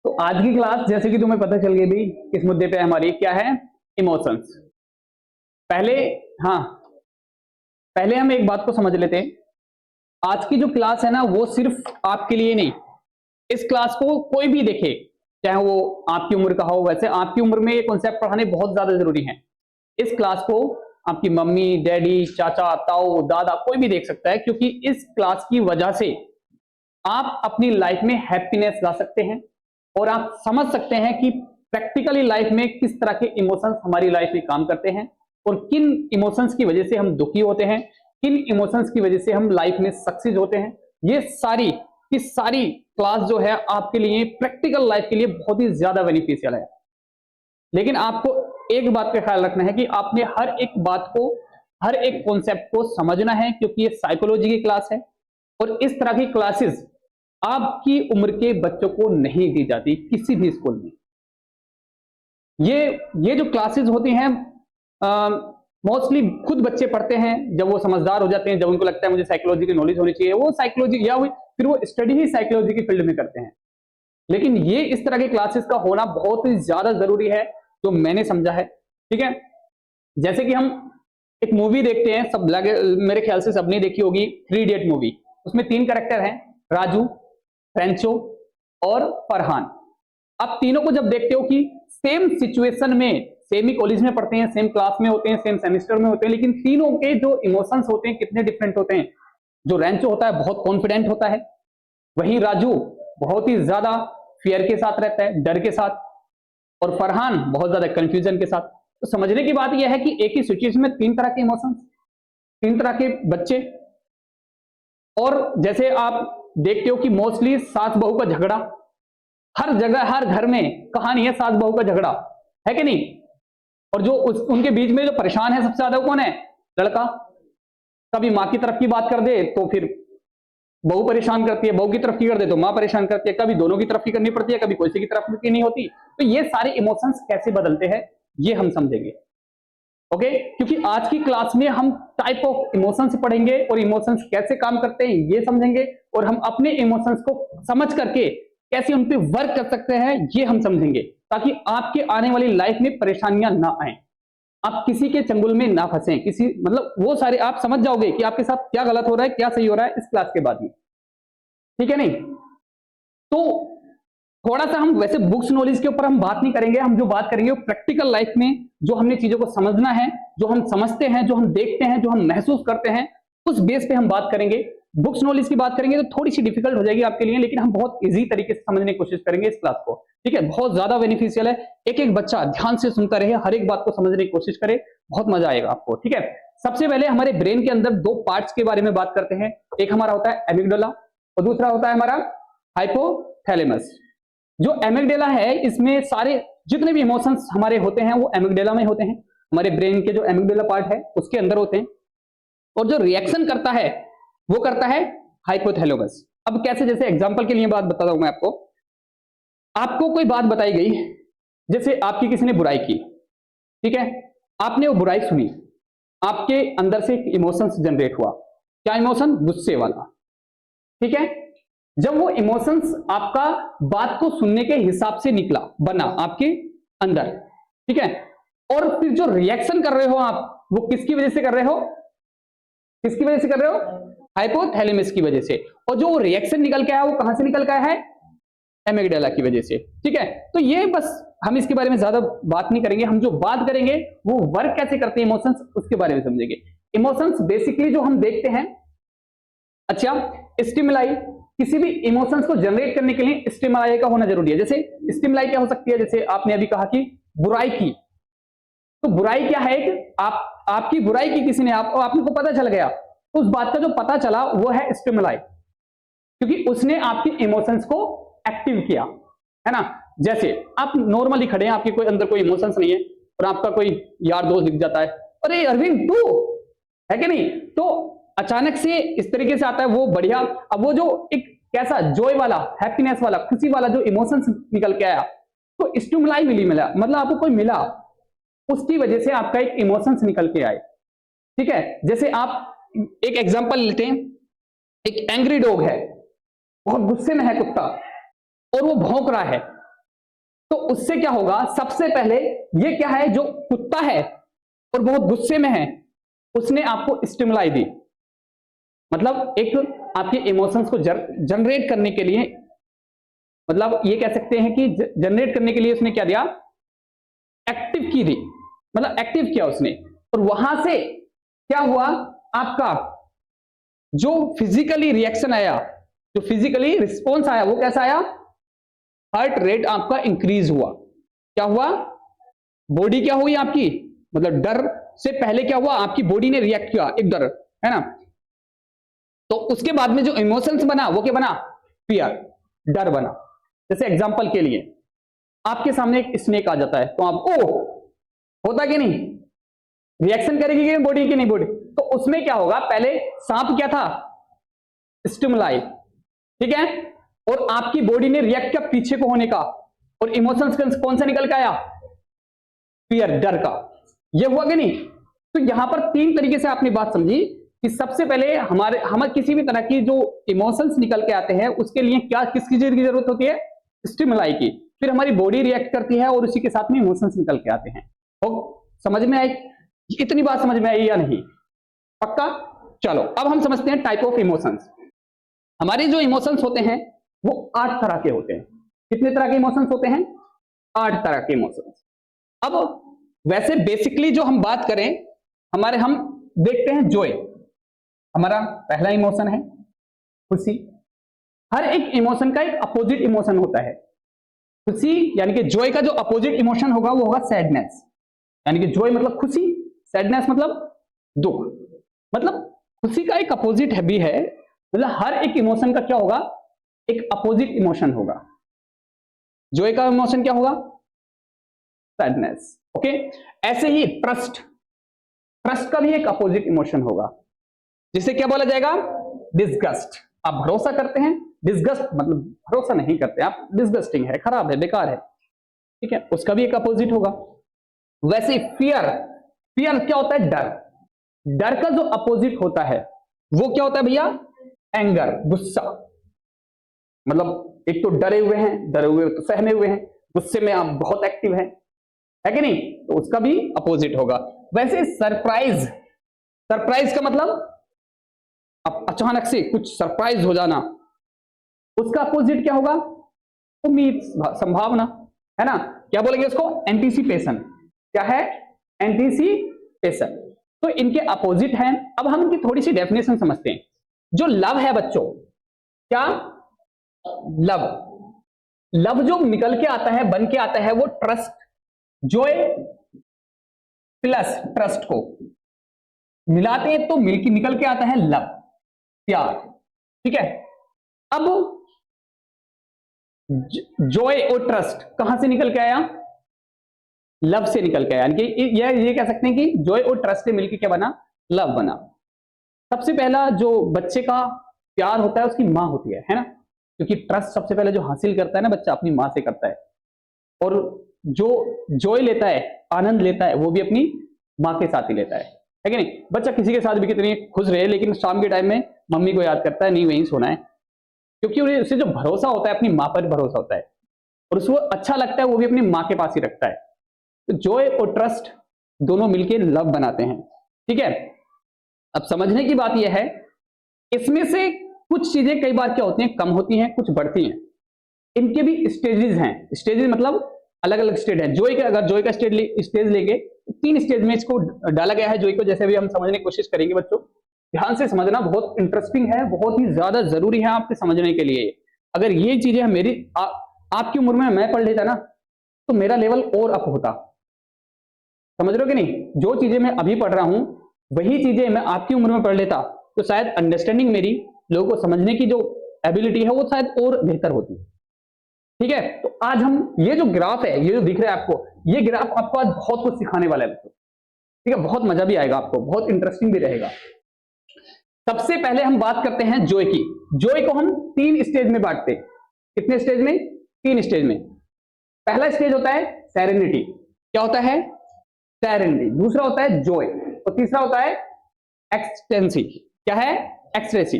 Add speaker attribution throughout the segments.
Speaker 1: तो आज की क्लास जैसे कि तुम्हें पता चल गई भी किस मुद्दे पे हमारी क्या है, इमोशंस। पहले हाँ पहले हम एक बात को समझ लेते हैं। आज की जो क्लास है ना वो सिर्फ आपके लिए नहीं, इस क्लास को कोई भी देखे चाहे वो आपकी उम्र का हो। वैसे आपकी उम्र में ये कॉन्सेप्ट पढ़ाने बहुत ज्यादा जरूरी है। इस क्लास को आपकी मम्मी डैडी चाचा ताऊ दादा कोई भी देख सकता है, क्योंकि इस क्लास की वजह से आप अपनी लाइफ में हैप्पीनेस ला सकते हैं और आप समझ सकते हैं कि प्रैक्टिकली लाइफ में किस तरह के इमोशंस हमारी लाइफ में काम करते हैं और किन इमोशंस की वजह से हम दुखी होते हैं, किन इमोशंस की वजह से हम लाइफ में सक्सेस होते हैं। ये सारी की सारी क्लास जो है आपके लिए प्रैक्टिकल लाइफ के लिए बहुत ही ज्यादा बेनिफिशियल है। लेकिन आपको एक बात का ख्याल रखना है कि आपने हर एक बात को, हर एक कॉन्सेप्ट को समझना है, क्योंकि ये साइकोलॉजी की क्लास है और इस तरह की क्लासेस आपकी उम्र के बच्चों को नहीं दी जाती किसी भी स्कूल में। ये जो क्लासेस होती हैं मोस्टली खुद बच्चे पढ़ते हैं जब वो समझदार हो जाते हैं, जब उनको लगता है मुझे साइकोलॉजी की नॉलेज होनी चाहिए, वो साइकोलॉजी या फिर वो स्टडी ही साइकोलॉजी की फील्ड में करते हैं। लेकिन ये इस तरह के क्लासेस का होना बहुत ही ज्यादा जरूरी है, जो मैंने समझा है। ठीक है, जैसे कि हम एक मूवी देखते हैं, सब मेरे ख्याल से सबने देखी होगी, 3 इडियट मूवी। उसमें 3 कैरेक्टर हैं, राजू, फ्रेंचो और फरहान। अब तीनों को जब देखते हो कि सेम सिचुएशन में, सेम ही कॉलेज में पढ़ते हैं, सेम क्लास में होते हैं, सेम सेमेस्टर में होते हैं, लेकिन तीनों के जो इमोशंस होते हैं कितने डिफरेंट होते हैं। जो रेंचो होता है बहुत कॉन्फिडेंट होता है, वहीं राजू बहुत ही ज्यादा फियर के साथ रहता है, डर के साथ, और फरहान बहुत ज्यादा कंफ्यूजन के साथ। तो समझने की बात यह है कि एक ही सिचुएशन में 3 तरह के इमोशंस, 3 तरह के बच्चे। और जैसे आप देखते हो कि मोस्टली सास बहू का झगड़ा हर जगह, हर घर में कहानी है सास बहू का झगड़ा, है कि नहीं। और जो उनके बीच में जो परेशान है सबसे ज्यादा कौन है, लड़का। कभी माँ की तरफ की बात कर दे तो फिर बहू परेशान करती है, बहू की तरफ की कर दे तो माँ परेशान करती है, कभी दोनों की तरफ की करनी पड़ती है, कभी कोई की तरफ की नहीं होती। तो ये सारे इमोशंस कैसे बदलते हैं ये हम समझेंगे। ओके, क्योंकि आज की क्लास में हम टाइप ऑफ इमोशंस पढ़ेंगे और इमोशंस कैसे काम करते हैं ये समझेंगे, और हम अपने इमोशंस को समझ करके कैसे उन पे वर्क कर सकते हैं ये हम समझेंगे, ताकि आपके आने वाली लाइफ में परेशानियां ना आए, आप किसी के चंगुल में ना फंसे, किसी मतलब वो सारे आप समझ जाओगे कि आपके साथ क्या गलत हो रहा है क्या सही हो रहा है इस क्लास के बाद में। ठीक है नहीं, तो थोड़ा सा हम वैसे बुक्स नॉलेज के ऊपर हम बात नहीं करेंगे, हम जो बात करेंगे वो प्रैक्टिकल लाइफ में जो हमने चीजों को समझना है, जो हम समझते हैं, जो हम देखते हैं, जो हम महसूस करते हैं, उस बेस पे हम बात करेंगे। बुक्स नॉलेज की बात करेंगे तो थोड़ी सी डिफिकल्ट हो जाएगी आपके लिए, लेकिन हम बहुत इजी तरीके से समझने की कोशिश करेंगे इस क्लास को। ठीक है, बहुत ज्यादा बेनिफिशियल है। एक एक बच्चा ध्यान से सुनता रहे, हर एक बात को समझने की कोशिश करे, बहुत मजा आएगा आपको। ठीक है, सबसे पहले हमारे ब्रेन के अंदर 2 पार्ट्स के बारे में बात करते हैं। एक हमारा होता है एमिगडाला और दूसरा होता है हमारा हाइपोथैलेमस। जो एमिगडाला है इसमें सारे जितने भी इमोशंस हमारे होते हैं वो एमिगडाला में होते हैं, हमारे ब्रेन के जो एमिगडाला पार्ट है उसके अंदर होते हैं। और जो रिएक्शन करता है वो करता है हाइपोथैलेमस। अब कैसे, जैसे एग्जांपल के लिए बात बताता हूं मैं आपको कोई बात बताई गई, जैसे आपकी किसी ने बुराई की, ठीक है, आपने वो बुराई सुनी, आपके अंदर से एक इमोशंस जनरेट हुआ। क्या इमोशन? गुस्से वाला। ठीक है, जब वो इमोशंस आपका बात को सुनने के हिसाब से निकला, बना आपके अंदर, ठीक है, और फिर जो रिएक्शन कर रहे हो आप वो किसकी वजह से कर रहे हो? किसकी वजह से कर रहे हो? हाइपोथैलेमस की वजह से। और जो रिएक्शन निकल के आया वो कहां से निकल के आया है? एमिगडाला की वजह से। ठीक है, तो ये बस हम इसके बारे में ज्यादा बात नहीं करेंगे, हम जो बात करेंगे वो वर्क कैसे करते हैं इमोशंस उसके बारे में समझेंगे। इमोशंस बेसिकली जो हम देखते हैं, अच्छा, स्टिमुलाई, किसी भी इमोशंस को जनरेट करने के लिए स्टिमुलाई का होना जरूरी है। जैसे स्टिमुलाई क्या हो सकती है, जैसे आपने अभी कहा कि बुराई की, तो बुराई क्या है? आपकी बुराई की किसी ने, आपको पता चल गया, तो उस बात का जो पता चला वो है स्टिमुलाई, क्योंकि उसने आपकी इमोशंस को एक्टिव किया, है ना। जैसे आप नॉर्मली खड़े हैं, आपके कोई अंदर कोई इमोशंस नहीं है, और आपका कोई यार दोस्त दिख जाता है, अरे अरविंद तू, है कि नहीं, तो अचानक से इस तरीके से आता है वो बढ़िया। अब वो जो एक कैसा जॉय वाला, हैप्पीनेस वाला, खुशी वाला जो इमोशंस निकल के आया, तो स्टिमुलाई मिला, मतलब आपको कोई मिला, उसकी वजह से आपका एक इमोशंस निकल के आए। ठीक है, जैसे आप एक एग्जांपल लेते हैं, एक एंग्री डॉग है, बहुत गुस्से में है कुत्ता, और वो भौंक रहा है, तो उससे क्या होगा, सबसे पहले ये क्या है, जो कुत्ता है और बहुत गुस्से में है, उसने आपको स्टिमुलाई दी, मतलब एक आपके इमोशंस को जनरेट करने के लिए, मतलब ये कह सकते हैं कि जनरेट करने के लिए उसने क्या दिया, एक्टिव की दी, मतलब एक्टिव किया उसने। और वहां से क्या हुआ, आपका जो फिजिकली रिएक्शन आया, जो फिजिकली रिस्पॉन्स आया, वो कैसा आया, हार्ट रेट आपका इंक्रीज हुआ। क्या हुआ, बॉडी क्या हुई आपकी, मतलब डर से पहले क्या हुआ, आपकी बॉडी ने रिएक्ट किया, एक डर है ना, तो उसके बाद में जो इमोशंस बना वो क्या बना, फियर, डर बना। जैसे एग्जांपल के लिए आपके सामने एक स्नेक आ जाता है, तो आप ओ होता कि नहीं, रिएक्शन करेगी कि बॉडी की नहीं, बॉडी, तो उसमें क्या होगा, पहले सांप क्या था, स्टिमुलाई, ठीक है, और आपकी बॉडी ने रिएक्ट किया पीछे को होने का, और इमोशंस कौन सा निकल के आया, फियर, डर का, ये हुआ कि नहीं। तो यहां पर तीन तरीके से आपने बात समझी कि सबसे पहले हमारे किसी भी तरह की जो इमोशंस निकल के आते हैं उसके लिए क्या, किसकी चीज की जरूरत होती है, स्टिमुलाई की, फिर हमारी बॉडी रिएक्ट करती है और उसी के साथ में इमोशंस निकल के आते हैं। और समझ में आई, इतनी बात समझ में आई या नहीं, पक्का। चलो अब हम समझते हैं टाइप ऑफ इमोशंस। हमारे जो इमोशंस होते हैं वो 8 तरह के होते हैं। कितने तरह के इमोशंस होते हैं, 8 तरह के इमोशंस। अब वैसे बेसिकली जो हम बात करें, हम देखते हैं जॉय, हमारा पहला इमोशन है खुशी। हर एक इमोशन का एक अपोजिट इमोशन होता है। खुशी यानी कि जॉय का जो अपोजिट इमोशन होगा वो होगा सैडनेस, यानी कि जॉय मतलब खुशी, सैडनेस मतलब दुख। मतलब खुशी का एक अपोजिट है भी है, मतलब हर एक इमोशन का क्या होगा, एक अपोजिट इमोशन होगा। जॉय का इमोशन क्या होगा, सैडनेस, ओके। ऐसे ही ट्रस्ट, ट्रस्ट का भी एक अपोजिट इमोशन होगा, जिसे क्या बोला जाएगा, डिसगस्ट। आप भरोसा करते हैं, डिसगस्ट मतलब भरोसा नहीं करते आप, डिसगस्टिंग है, खराब है, बेकार है, ठीक है, उसका भी एक अपोजिट होगा। वैसे फियर, फियर क्या होता है, डर। डर का जो अपोजिट होता है वो क्या होता है भैया, एंगर, गुस्सा। मतलब एक तो डरे हुए हैं, डरे हुए तो सहमे हुए हैं, गुस्से में आप बहुत एक्टिव हैं, है कि नहीं, तो उसका भी अपोजिट होगा। वैसे सरप्राइज, सरप्राइज का मतलब अब अचानक से कुछ सरप्राइज हो जाना, उसका अपोजिट क्या होगा, उम्मीद, संभावना, है ना, क्या बोलेंगे उसको, एंटीसिपेशन। क्या है, एंटीसिपेशन। तो इनके अपोजिट हैं। अब हम इनकी थोड़ी सी डेफिनेशन समझते हैं। जो लव है बच्चों, क्या, लव, लव जो निकल के आता है, बन के आता है, वो ट्रस्ट, जॉय प्लस ट्रस्ट को मिलाते हैं तो मिलके निकल के आता है लव, प्यार, ठीक है। अब जॉय और ट्रस्ट कहां से निकल के आया, लव से निकल के आया, यानी कि ये कह सकते हैं कि जॉय और ट्रस्ट से मिलके क्या बना, लव बना। सबसे पहला जो बच्चे का प्यार होता है उसकी माँ होती है ना, क्योंकि ट्रस्ट सबसे पहले जो हासिल करता है ना बच्चा, अपनी माँ से करता है, और जो जॉय लेता है, आनंद लेता है, वो भी अपनी माँ के साथ ही लेता है कि नहीं। बच्चा किसी के साथ भी कितनी खुश रहे, लेकिन शाम के टाइम में मम्मी को याद करता है, नहीं वहीं सोना है, क्योंकि उसे जो भरोसा होता है, अपनी माँ पर भरोसा होता है, और उसको अच्छा लगता है, वो भी अपनी माँ के पास ही रखता है। तो जॉय और ट्रस्ट दोनों मिलकर लव बनाते हैं, ठीक है। अब समझने की बात यह है, इसमें से कुछ चीजें कई बार क्या होती हैं, कम होती हैं, कुछ बढ़ती हैं। इनके भी स्टेजेस हैं, स्टेजेस मतलब अलग अलग स्टेज है। जॉय का, अगर जॉय का स्टेज लेंगे, 3 स्टेज में इसको डाला गया है जॉय को, जैसे भी हम समझने की कोशिश करेंगे बच्चों। ध्यान से समझना, बहुत इंटरेस्टिंग है, बहुत ही ज्यादा जरूरी है आपके समझने के लिए। अगर ये चीजें मेरी आपकी उम्र में मैं पढ़ लेता ना, तो मेरा लेवल और अप होता। समझ रहे हो कि नहीं, जो चीजें मैं अभी पढ़ रहा हूं वही चीजें मैं आपकी उम्र में पढ़ लेता, तो शायद अंडरस्टैंडिंग मेरी, लोगों को समझने की जो एबिलिटी है वो शायद और बेहतर होती, ठीक है। तो आज हम ये जो ग्राफ है, ये जो दिख रहा है आपको, ये ग्राफ आपको आज बहुत कुछ सिखाने वाला है बच्चों, ठीक है, बहुत मजा भी आएगा आपको, बहुत इंटरेस्टिंग भी रहेगा। सबसे पहले हम बात करते हैं जॉय की। जॉय को हम 3 स्टेज में बांटते हैं। कितने स्टेज में, 3 स्टेज में। पहला स्टेज होता है सेरेनिटी। क्या होता है, सेरेनिटी। दूसरा होता है जॉय, और तीसरा होता है एक्सटेंसी। क्या है, एक्सटेंसी।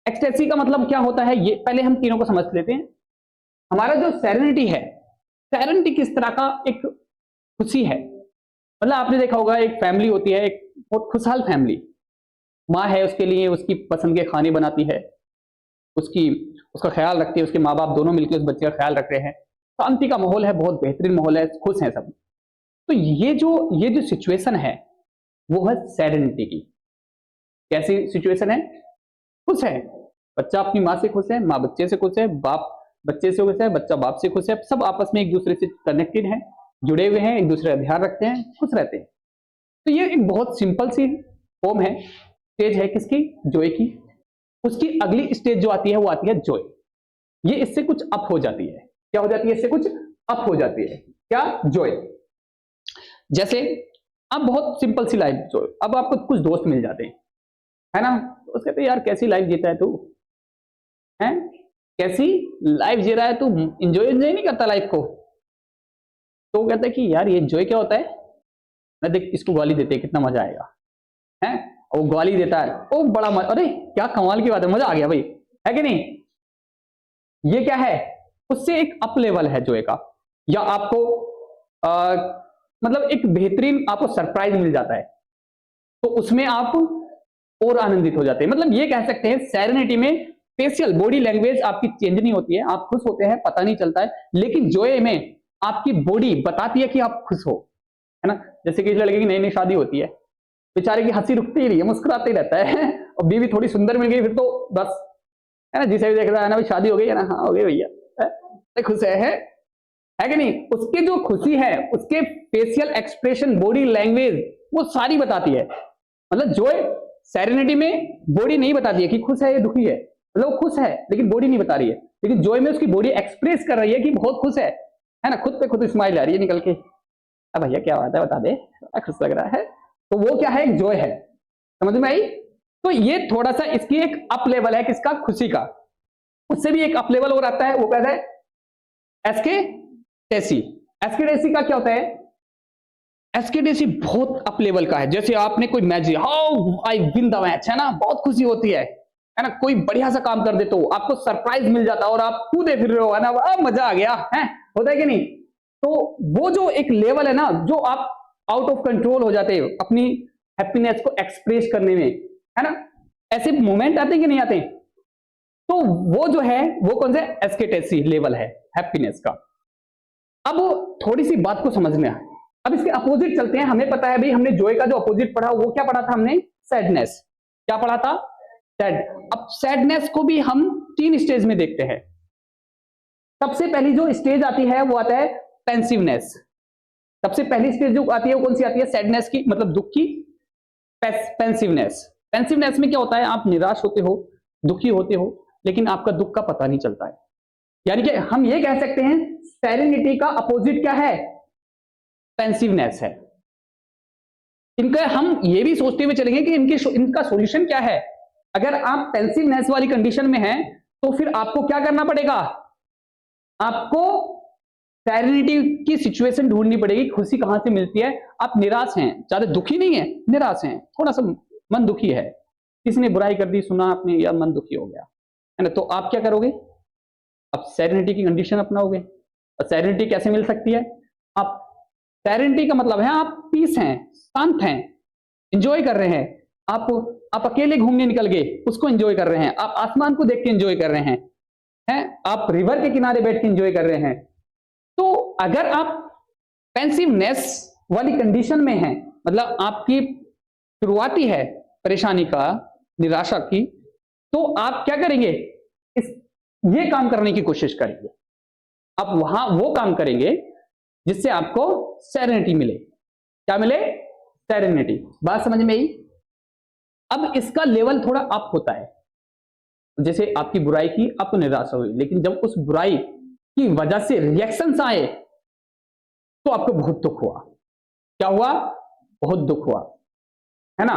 Speaker 1: एक्सटेंसी का मतलब क्या होता है, ये पहले हम तीनों को समझ लेते हैं। हमारा जो सेरेनिटी है, सेरेनिटी किस तरह का एक खुशी है। मतलब आपने देखा होगा एक फैमिली होती है, एक बहुत खुशहाल फैमिली, माँ है उसके लिए उसकी पसंद के खाने बनाती है, उसका ख्याल रखती है, उसके माँ बाप दोनों मिलकर उस बच्चे का ख्याल रख रहे हैं, शांति का माहौल है, बहुत बेहतरीन माहौल है, खुश हैं सब। तो ये जो सिचुएशन है वो है सेरेनिटी की। कैसी सिचुएशन है? खुश है, बच्चा अपनी माँ से खुश है, माँ बच्चे से खुश है, बाप बच्चे से खुश है, बच्चा बाप से खुश है, सब आपस में एक दूसरे से कनेक्टेड हैं, जुड़े हुए हैं, एक दूसरे का ध्यान रखते हैं, खुश रहते हैं। तो ये एक बहुत सिंपल सी फॉर्म है, स्टेज है किसकी? जॉय की। उसकी अगली स्टेज जो आती है वो आती है जॉय। ये इससे कुछ अप हो जाती है। क्या हो जाती है? इससे कुछ अप हो जाती है। क्या? जॉय। जैसे अब बहुत सिंपल सी लाइफ जॉय, अब आपको कुछ दोस्त मिल जाते हैं, है ना, तो उसके कहते यार कैसी लाइफ जीता है तू, है कैसी लाइफ जी रहा है तू, एंजॉय नहीं करता लाइफ को। तो वो कहता है कि यार ये एंजॉय क्या होता है, मैं देख इसको गाली देते कितना मजा आएगा, है वो गाली देता है, ओ बड़ा मजा, अरे क्या कमाल की बात है, मजा आ गया भाई, है कि नहीं। ये क्या है? उससे एक अप लेवल है जॉय का। या आपको मतलब एक बेहतरीन आपको सरप्राइज मिल जाता है, तो उसमें आप और आनंदित हो जाते हैं। मतलब ये कह सकते हैं सेरेनिटी में फेशियल बॉडी लैंग्वेज आपकी चेंज नहीं होती है, आप खुश होते हैं पता नहीं चलता है, लेकिन जॉय में आपकी बॉडी बताती है कि आप खुश हो, है ना। जैसे कि इस लड़के की नई नई शादी होती है, बेचारे की हंसी रुकती ही नहीं है, मुस्कुराते ही रहता है और बीवी थोड़ी सुंदर मिल गई फिर तो बस, है ना, जिसे भी देख रहा है ना भाई शादी हो गई है ना, हाँ हो गई भैया, खुश है कि नहीं। उसकी जो खुशी है, उसके फेशियल एक्सप्रेशन, बॉडी लैंग्वेज वो सारी बताती है। मतलब जॉय सेरेनिटी में बॉडी नहीं बताती है कि खुश है या दुखी है, मतलब वो खुश है लेकिन बॉडी नहीं बता रही है, लेकिन जॉय में उसकी बॉडी एक्सप्रेस कर रही है कि बहुत खुश है ना, खुद पे खुद स्माइल आ रही है निकल के, अब भैया क्या बात है बता दे, खुश लग रहा है। तो वो क्या है? एक जॉय है, समझ में आई। तो ये थोड़ा सा इसकी एक अप लेवल है, किसका? खुशी का। उससे भी एक अप लेवल और आता है, वो कहता है एस्केटेसी। एस्केटेसी का क्या होता है? एस्केटेसी बहुत अप लेवल का है। जैसे आपने कोई match, how I win the match, है ना, बहुत खुशी होती है ना, कोई बढ़िया सा काम कर दे तो आपको सरप्राइज मिल जाता है और आप कूदे फिर रहे हो, है ना, मजा आ गया है, होता है कि नहीं। तो वो जो एक लेवल है ना, जो आप आउट ऑफ कंट्रोल हो जाते हो अपनी हैप्पीनेस को एक्सप्रेस करने में, है ना, ऐसे मोमेंट आते हैं कि नहीं आते। तो वो जो है वो कौन सा एस्केटेसी लेवल है हैप्पीनेस का। अब थोड़ी सी बात को समझना है, अब इसके अपोजिट चलते हैं। हमें पता है भाई, हमने जॉय का जो अपोजिट पढ़ा वो क्या पढ़ा था हमने? सैडनेस। क्या पढ़ा था? सैड। अब सैडनेस को भी हम 3 स्टेज में देखते हैं। सबसे पहली जो स्टेज आती है वो आता है पेंसिवनेस। सबसे पहली स्टेज जो आती है वो कौन सी आती है? सैडनेस की, मतलब दुख की। पेंसिवनेस। पेंसिवनेस में क्या होता है? आप निराश होते हो, दुखी होते हो, लेकिन आपका दुख का पता नहीं चलता है। यानी कि हम ये कह सकते हैं सेरेनिटी का अपोजिट क्या है? पेंसिवनेस है। इनका हम ये भी सोचते हुए चलेंगे कि इनका सॉल्यूशन क्या है। अगर आप पेंसिवनेस वाली कंडीशन में हैं तो फिर आपको क्या करना पड़ेगा? आपको सेरेनिटी की सिचुएशन ढूंढनी पड़ेगी। खुशी कहां से मिलती है? आप निराश हैं, ज्यादा दुखी नहीं है, निराश हैं, थोड़ा सा मन दुखी है, किसी ने बुराई कर दी, सुना आपने, या मन दुखी हो गया, है ना, तो आप क्या करोगे? आप सेरेनिटी की कंडीशन अपनाओगे। और सेरेनिटी कैसे मिल सकती है? आप, सेरेनिटी का मतलब है आप पीस हैं, शांत हैं, इंजॉय कर रहे हैं। आप अकेले घूमने निकल गए, उसको एंजॉय कर रहे हैं। आप आसमान को देख के एंजॉय कर रहे हैं, आप रिवर के किनारे बैठ के एंजॉय कर रहे हैं। तो अगर आप पेंसिवनेस वाली कंडीशन में हैं, मतलब आपकी शुरुआती है परेशानी का, निराशा की, तो आप क्या करेंगे? ये काम करने की कोशिश करेंगे। आप वहां वो काम करेंगे जिससे आपको सेरेनिटी मिले। क्या मिले? सेरेनिटी। बात समझ में आई? अब इसका लेवल थोड़ा अप होता है। जैसे आपकी बुराई की, आपको निराशा हुई, लेकिन जब उस बुराई की वजह से रिएक्शंस आए तो आपको बहुत दुख हुआ। क्या हुआ? बहुत दुख हुआ, है ना।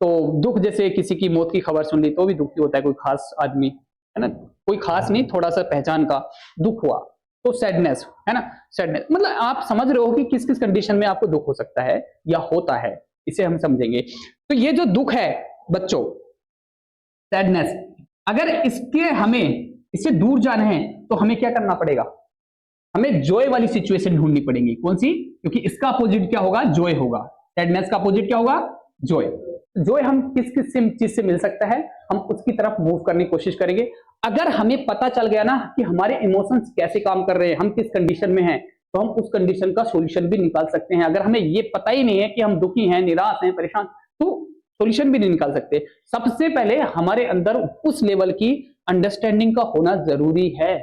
Speaker 1: तो दुख, जैसे किसी की मौत की खबर सुन ली तो भी दुखी होता है, कोई खास आदमी, है ना, कोई खास नहीं, थोड़ा सा पहचान का दुख हुआ, तो सैडनेस, है ना। सैडनेस मतलब आप समझ रहे हो कि किस किस कंडीशन में आपको दुख हो सकता है या होता है, इसे हम समझेंगे। तो ये जो दुख है बच्चों, सैडनेस, अगर इसके हमें इससे दूर जाना है तो हमें क्या करना पड़ेगा, हमें जॉय वाली सिचुएशन ढूंढनी पड़ेगी। कौन सी? क्योंकि इसका अपोजिट क्या होगा, जॉय होगा। सैडनेस का अपोजिट क्या होगा, जॉय। जॉय हम किस किस चीज से मिल सकता है, हम उसकी तरफ मूव करने की कोशिश करेंगे। अगर हमें पता चल गया ना कि हमारे इमोशंस कैसे काम कर रहे हैं, हम किस कंडीशन में हैं, तो हम उस कंडीशन का सॉल्यूशन भी निकाल सकते हैं। अगर हमें ये पता ही नहीं है कि हम दुखी हैं, निराश हैं, परेशान, तो सॉल्यूशन भी नहीं निकाल सकते। सबसे पहले हमारे अंदर उस लेवल की अंडरस्टैंडिंग का होना जरूरी है।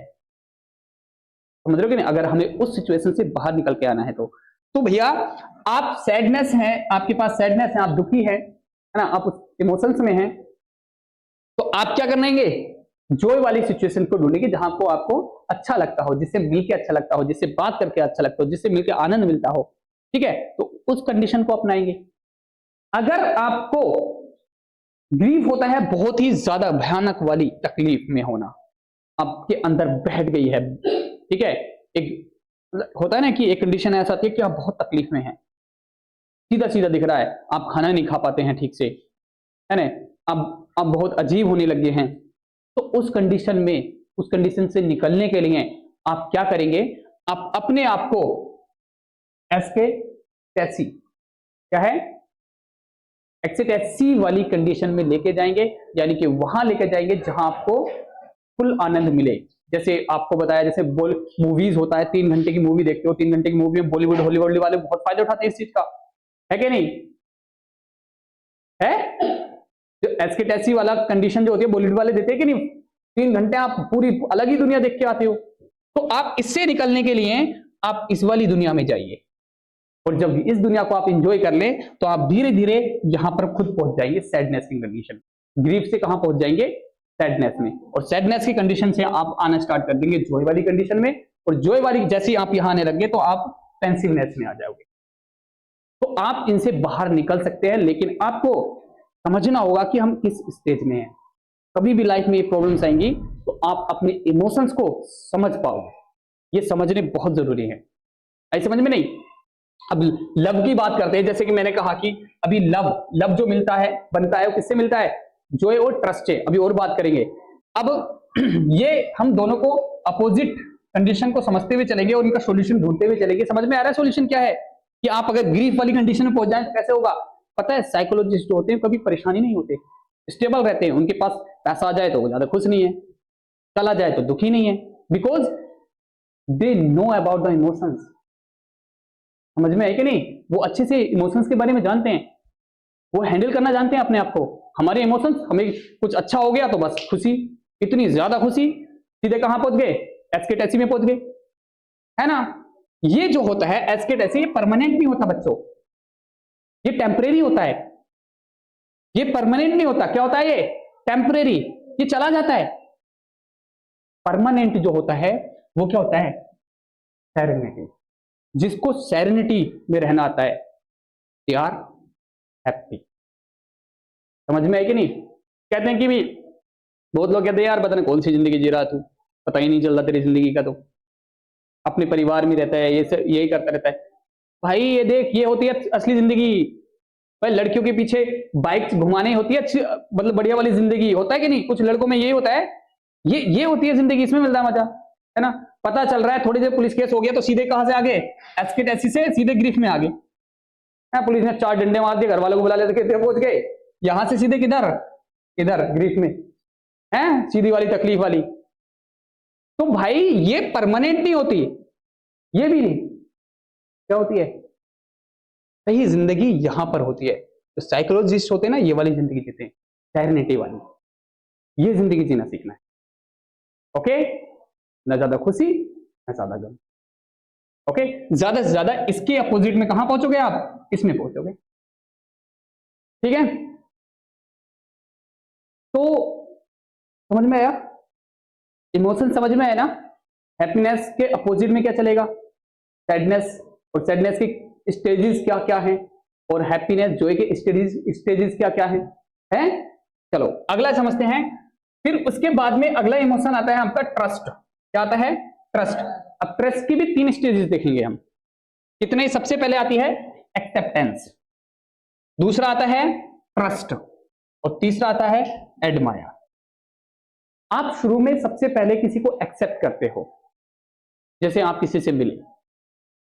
Speaker 1: समझ रहे हो कि नहीं? अगर हमें उस सिचुएशन से बाहर निकल के आना है तो भैया आप सैडनेस है, आपके पास सैडनेस है, आप दुखी है ना, आप उस इमोशंस में हैं, तो आप क्या करेंगे, जॉय वाली सिचुएशन को ढूंढेंगे जहां को आपको अच्छा लगता हो, जिससे मिलके अच्छा लगता हो, जिससे बात करके अच्छा लगता हो, जिससे मिलके आनंद मिलता हो। ठीक है, तो उस कंडीशन को अपनाएंगे। अगर आपको ग्रीफ होता है बहुत ही ज्यादा भयानक वाली तकलीफ में होना, आपके अंदर बैठ गई है, ठीक है, एक होता है ना कि एक कंडीशन ऐसा आती है कि आप बहुत तकलीफ में हैं, सीधा सीधा दिख रहा है, आप खाना नहीं खा पाते हैं ठीक से, है ना, आप बहुत अजीब होने लगे हैं। तो उस कंडीशन में, उस कंडीशन से निकलने के लिए आप क्या करेंगे, आप अपने आप को एक्सटेसी, क्या है, एक्सटेसी वाली कंडीशन में लेके जाएंगे, यानी कि वहां लेके जाएंगे जहां आपको फुल आनंद मिले। जैसे आपको बताया, जैसे मूवीज होता है, 3 घंटे की मूवी देखते हो, 3 घंटे की मूवी में बॉलीवुड हॉलीवुड वाले बहुत फायदा उठाते हैं इस चीज का, है कि नहीं है? जो एस्केटेसी वाला कंडीशन जो होती है बॉलीवुड वाले देते हैं कि नहीं, 3 घंटे आप पूरी अलग ही दुनिया देख के आते हो। तो आप इससे निकलने के लिए आप इस वाली दुनिया में जाइए, और जब इस दुनिया को आप इंजॉय कर ले तो आप धीरे धीरे यहां पर खुद पहुंच जाएंगे सैडनेस की कंडीशन। ग्रीफ से कहां पहुंच जाएंगे, सैडनेस में, और सैडनेस की कंडीशन से आप आना स्टार्ट कर देंगे जॉय वाली कंडीशन में, और जॉय वाली जैसे आप यहां आने लगे तो आप पेंसिवनेस में आ जाओगे। तो आप इनसे बाहर निकल सकते हैं, लेकिन आपको समझना होगा कि हम किस स्टेज में हैं। कभी भी लाइफ में ये प्रॉब्लम्स आएंगी तो आप अपने इमोशंस को समझ पाओगे, ये समझने बहुत जरूरी है। ऐसे समझ में नहीं। अब लव की बात करते हैं, जैसे कि मैंने कहा कि अभी लव जो मिलता है, बनता है, वो किससे मिलता है, जॉय और ट्रस्ट से। अभी और बात करेंगे। अब ये हम दोनों को अपोजिट कंडीशन को समझते हुए चलेंगे और इनका सॉल्यूशन ढूंढते हुए चलेंगे। समझ में आ रहा है सॉल्यूशन क्या है, कि आप अगर ग्रीफ वाली कंडीशन में पहुंच जाए तो कैसे होगा। पता है, साइकोलॉजिस्ट जो होते हैं कभी परेशानी नहीं होते, स्टेबल रहते हैं। उनके पास पैसा आ जाए तो वो ज्यादा खुश नहीं है, चला जाए तो दुखी नहीं है, because they know about the emotions. समझ में है कि नहीं? वो अच्छे से इमोशंस के बारे में जानते हैं, वो हैंडल करना जानते हैं अपने आप को। हमारे इमोशंस, हमें कुछ अच्छा हो गया तो बस खुशी, इतनी ज्यादा खुशी, सीधे कहां पहुंच गए, एस्केटेसी में पहुंच गए, है ना। ये जो होता है एस्केटेसी, ये परमानेंट नहीं होता बच्चों, ये टेम्परेरी होता है, ये परमानेंट नहीं होता। क्या होता है ये, टेम्परेरी, ये चला जाता है। परमानेंट जो होता है वो क्या होता है, सेरेनिटी। जिसको सेरेनिटी में रहना आता है, दे आर हैप्पी। समझ में है कि नहीं? कहते हैं कि भी बहुत लोग कहते हैं यार पता नहीं कौन सी जिंदगी जी रहा तू, पता ही नहीं चल रहा तेरी जिंदगी का, तो अपने परिवार में रहता है, ये यही करता रहता है। भाई ये देख, ये होती है असली जिंदगी। भाई लड़कियों के पीछे बाइक घुमाने होती है अच्छी, मतलब बढ़िया वाली जिंदगी, होता है कि नहीं? कुछ लड़कों में यही होता है, ये होती है जिंदगी, इसमें मिलता है मजा, है ना। पता चल रहा है थोड़ी देर पुलिस केस हो गया तो सीधे कहां से आगे, एस्केटेसी से सीधे ग्रीफ में आगे। पुलिस ने 4 डंडे मार दिए, घर वालों को बुला लेते, पहुंच गए, यहां से सीधे किधर, इधर ग्रीफ में, है सीधी वाली तकलीफ वाली। तो भाई ये परमानेंट नहीं होती, ये भी नहीं, क्या होती है, सही जिंदगी यहां पर होती है। तो साइकोलॉजिस्ट होते हैं ना, ये वाली जिंदगी जीते हैं, सेरेनिटी वाली, ये जिंदगी जीना सीखना है। ओके, ना ज्यादा खुशी ना ज्यादा गम। ओके, ज्यादा से ज्यादा इसके अपोजिट में कहां पहुंचोगे आप, इसमें पहुंचोगे। ठीक है, तो समझ में आया, इमोशन समझ में आया ना। हैप्पीनेस के अपोजिट में क्या चलेगा, सैडनेस, और सैडनेस की स्टेजेस क्या क्या हैं, और हैप्पीनेस जॉय के स्टेजेस क्या क्या हैं। चलो अगला समझते हैं। फिर उसके बाद में अगला इमोशन आता है आपका ट्रस्ट। क्या आता है, ट्रस्ट। अब ट्रस्ट की भी 3 स्टेजेस देखेंगे हम। कितने, सबसे पहले आती है एक्सेप्टेंस, दूसरा आता है ट्रस्ट, और तीसरा आता है एडमायर। आप शुरू में सबसे पहले किसी को एक्सेप्ट करते हो। जैसे आप किसी से मिले,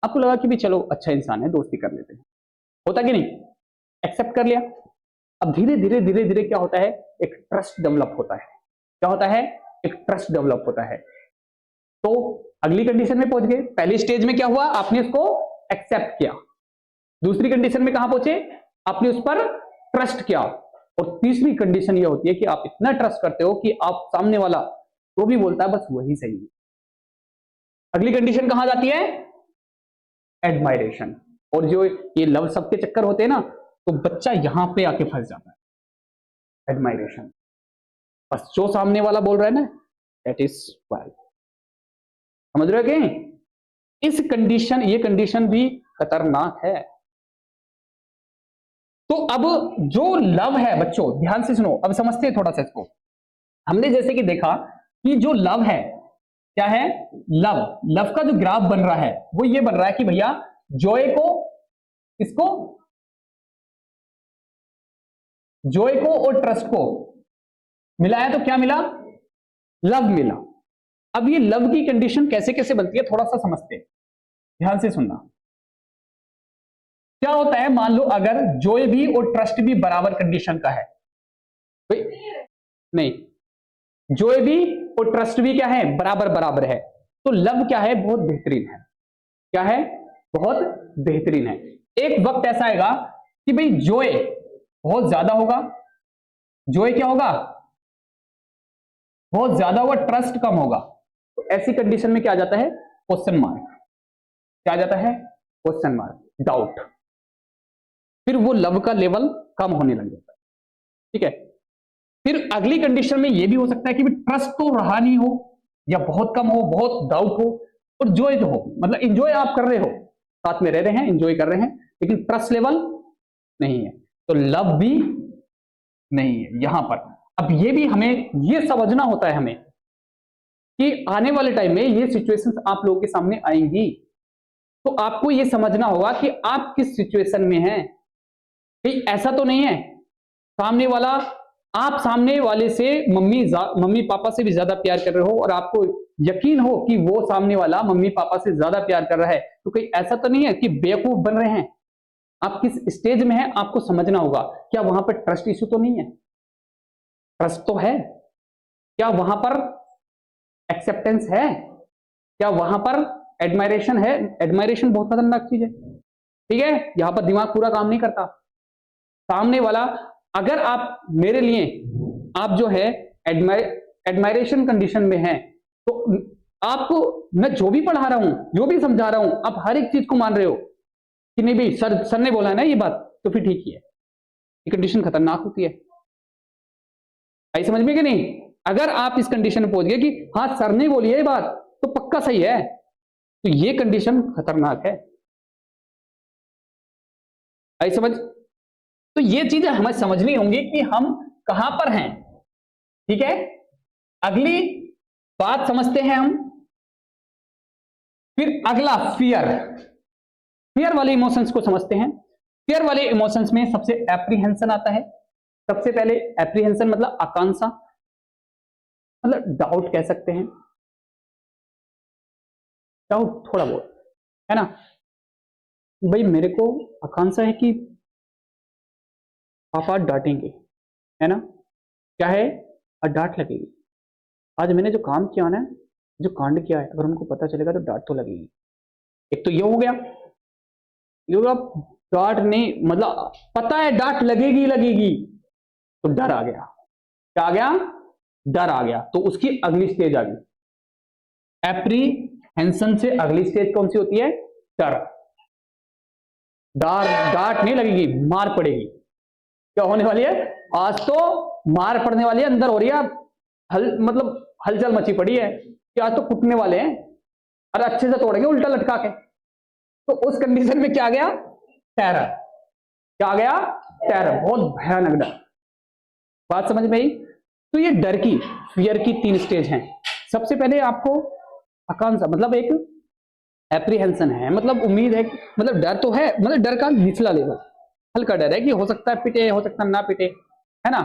Speaker 1: आपको लगा कि भी चलो अच्छा इंसान है, दोस्ती कर लेते हैं, होता कि नहीं, एक्सेप्ट कर लिया। अब धीरे धीरे धीरे धीरे क्या होता है, एक ट्रस्ट डेवलप होता है। क्या होता है, एक ट्रस्ट डेवलप होता है। तो अगली कंडीशन में पहुंच गए। पहली स्टेज में क्या हुआ, आपने उसको एक्सेप्ट किया। दूसरी कंडीशन में कहां पहुंचे, आपने उस पर ट्रस्ट किया। और तीसरी कंडीशन यह होती है कि आप इतना ट्रस्ट करते हो कि आप सामने वाला जो भी बोलता है बस वही सही है। अगली कंडीशन कहां जाती है, एडमायरेशन। और जो ये लव सब के चक्कर होते हैं ना, तो बच्चा यहां पे आके फंस जाता है, एडमायरेशन। बस जो सामने वाला बोल रहा है ना, दैट इज वेल। समझ रहे हो कि इस कंडीशन, ये कंडीशन भी खतरनाक है। तो अब जो लव है, बच्चों ध्यान से सुनो, अब समझते हैं थोड़ा सा इसको। हमने जैसे कि देखा कि जो लव है, क्या है, लव, लव का जो ग्राफ बन रहा है वो ये बन रहा है कि भैया जॉय को, इसको, जॉय को और ट्रस्ट को मिलाया तो क्या मिला, लव मिला। अब ये लव की कंडीशन कैसे कैसे बनती है थोड़ा सा समझते हैं, ध्यान से सुनना। क्या होता है, मान लो अगर जॉय भी और ट्रस्ट भी बराबर कंडीशन का है, नहीं, जॉय भी और ट्रस्ट भी क्या है, बराबर बराबर है, तो लव क्या है, बहुत बेहतरीन है। क्या है, बहुत बेहतरीन है। एक वक्त ऐसा आएगा कि भाई जॉय बहुत ज्यादा होगा, जॉय क्या होगा, बहुत ज्यादा होगा, ट्रस्ट कम होगा। तो ऐसी कंडीशन में क्या आ जाता है, क्वेश्चन मार्क। क्या आ जाता है, क्वेश्चन मार्क, डाउट। फिर वो लव का लेवल कम होने लग जाता है। ठीक है, फिर अगली कंडीशन में ये भी हो सकता है कि ट्रस्ट तो रहा नहीं हो, या बहुत कम हो, बहुत डाउट हो, और जॉय तो हो, मतलब इंजॉय आप कर रहे हो, साथ में रह रहे हैं, इंजॉय कर रहे हैं, लेकिन ट्रस्ट लेवल नहीं है, तो लव भी नहीं है यहां पर। अब ये भी हमें ये समझना होता है हमें कि आने वाले टाइम में ये सिचुएशंस आप लोगों के सामने आएंगी, तो आपको ये समझना होगा कि आप किस सिचुएशन में हैं। कहीं ऐसा तो नहीं है सामने वाला, आप सामने वाले से मम्मी पापा से भी ज्यादा प्यार कर रहे हो और आपको यकीन हो कि वो सामने वाला मम्मी पापा से ज्यादा प्यार कर रहा है, तो कहीं ऐसा तो नहीं है कि बेवकूफ बन रहे हैं। आप किस स्टेज में हैं आपको समझना होगा। क्या वहां पर ट्रस्ट इश्यू तो नहीं है, ट्रस्ट तो है। क्या वहां पर एक्सेप्टेंस है, क्या वहां पर एडमायरेशन है। एडमायरेशन बहुत खतरनाक चीज है, ठीक है, यहां पर दिमाग पूरा काम नहीं करता। सामने वाला, अगर आप मेरे लिए, आप जो है एडमायरेशन कंडीशन में हैं, तो आपको मैं जो भी पढ़ा रहा हूं, जो भी समझा रहा हूं, आप हर एक चीज को मान रहे हो कि नहीं भाई सर ने बोला है ना ये बात, तो फिर ठीक ही है। ये कंडीशन खतरनाक होती है, आई समझ में कि नहीं। अगर आप इस कंडीशन में पहुंच गए कि हाँ सर ने बोली है ये बात तो पक्का सही है, तो ये कंडीशन खतरनाक है, आई समझ। तो ये चीजें हमें समझनी होंगी कि हम कहां पर हैं। ठीक है, अगली बात समझते हैं हम। फिर अगला फियर, फियर वाले इमोशंस को समझते हैं। फियर वाले इमोशंस में सबसे एप्रीहेंशन आता है। सबसे पहले एप्रीहेंशन मतलब आकांक्षा, मतलब डाउट कह सकते हैं, डाउट थोड़ा बहुत है ना। भाई मेरे को आकांक्षा है कि पापा डांटेंगे, है ना, क्या है, डांट लगेगी। आज मैंने जो काम किया ना, जो कांड किया है, अगर उनको पता चलेगा तो डांट तो लगेगी। एक तो ये हो गया, ये होगा डांट नहीं, मतलब पता है डांट लगेगी लगेगी, तो डर आ गया। क्या आ गया, डर आ गया। तो उसकी अगली स्टेज आ गई एप्रीहेंशन से। अगली स्टेज कौन सी होती है, डर। डांट नहीं लगेगी, मार पड़ेगी। क्या होने वाली है, आज तो मार पड़ने वाली है, अंदर हो रही है मतलब हलचल मची पड़ी है कि आज तो कुटने वाले हैं, अरे अच्छे से तोड़ेंगे उल्टा लटका के। तो उस कंडीशन में क्या आ गया, टेरर। क्या आ गया, टेरर, बहुत भयानक डर। बात समझ में आई। तो ये डर की, फियर की 3 स्टेज हैं। सबसे पहले आपको आकांक्षा, मतलब एक एप्रीहेंशन है, मतलब उम्मीद है, मतलब डर तो है, मतलब डर का निचला लेवल, हल्का डर है कि हो सकता है पिटे, हो सकता है ना पिटे, है ना।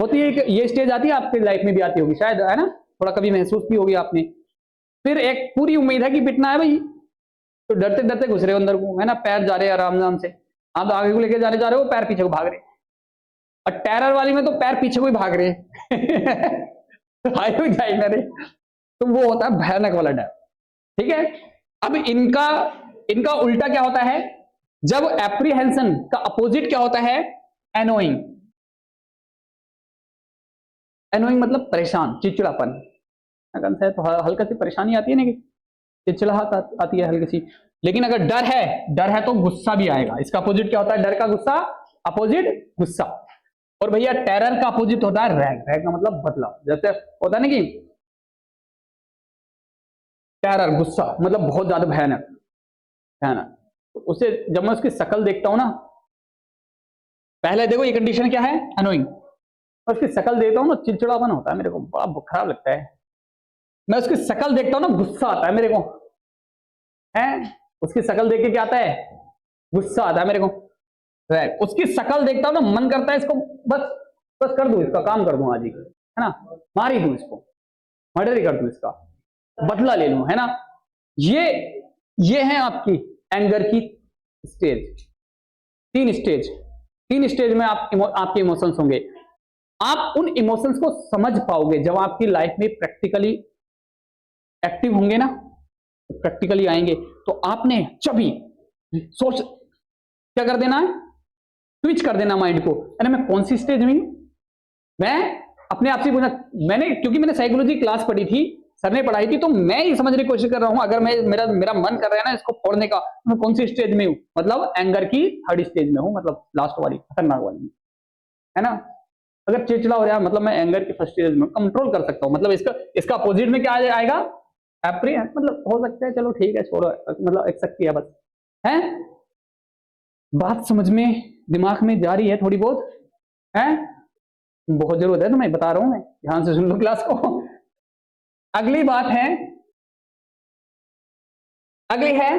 Speaker 1: होती है, ये स्टेज आती है आपकी लाइफ में भी आती होगी शायद, है ना, थोड़ा कभी महसूस की होगी आपने। फिर एक पूरी उम्मीद है कि पिटना है भाई, तो डरते डरते घुस रहे हो अंदर को, है ना, पैर जा रहे हैं आराम आराम से, आप आगे को लेके जाने जा रहे हो, पैर पीछे को भाग रहे। और टेरर वाली में तो पैर पीछे को ही भाग रहे हाई जाए मेरे, तो वो होता है भयानक वाला डर। ठीक है, अब इनका उल्टा क्या होता है, जब एप्रीहेंशन का अपोजिट क्या होता है, एनोइंग। एनोइंग मतलब परेशान, चिड़चिड़ापन, तो हल्का सी परेशानी आती है ना, कि चिड़चिड़ाहट आती है हल्की सी। लेकिन अगर डर है तो गुस्सा भी आएगा। इसका अपोजिट क्या होता है, डर का गुस्सा, अपोजिट गुस्सा। और भैया टेरर का अपोजिट होता है रैग। रैग का मतलब बदला, जैसे होता है ना कि टेरर गुस्सा मतलब बहुत ज्यादा भयानक, भयानक। तो उसे जब मैं उसकी शक्ल देखता हूं ना, पहले देखो ये कंडीशन क्या है, अनोइंग, और उसकी शक्ल देखता हूं ना, चिड़चिड़ापन होता है मेरे को, बड़ा खराब लगता है। मैं उसकी शक्ल देखता हूं ना, गुस्सा आता है मेरे को, है, उसकी शक्ल देख के क्या आता है, गुस्सा आता है मेरे को। उसकी शक्ल देखता हूं ना, मन करता है इसको बस बस कर दूं, इसका काम कर दूं आज ही, है ना, मार ही दूं इसको, मर्डर ही कर दूं इसका, बदला ले लूं, है ना। ये है आपकी एंगर की स्टेज। तीन स्टेज में आपके इमोशंस होंगे। आप उन इमोशंस को समझ पाओगे जब आपकी लाइफ में प्रैक्टिकली एक्टिव होंगे ना, प्रैक्टिकली आएंगे। तो आपने जब ही सोच क्या कर देना है, स्विच कर देना माइंड को, अरे मैं कौन सी स्टेज में हूं। मैं अपने आप से पूछना, क्योंकि मैंने साइकोलॉजी क्लास पढ़ी थी, सर ने पढ़ाई थी, तो मैं ये समझने की कोशिश कर रहा हूं, अगर मेरा मन कर रहा है ना इसको फोड़ने का, मैं कौन सी स्टेज में हूं, मतलब एंगर की थर्ड स्टेज में हूं, मतलब लास्ट वाली, खतरनाक वाली, है ना। अगर चिड़चिड़ा हो रहा है मतलब मैं एंगर की फर्स्ट स्टेज में कंट्रोल कर सकता हूं, मतलब इसका अपोजिट में क्या आएगा, मतलब हो सकता है, चलो ठीक है छोड़ो, मतलब एक्सेप्ट किया बस, है। बात समझ में दिमाग में जा रही है थोड़ी बहुत, है, बहुत जरूरत है तुम्हें, बता रहा हूं मैं, ध्यान से सुन लो क्लास को। अगली बात है, अगली है,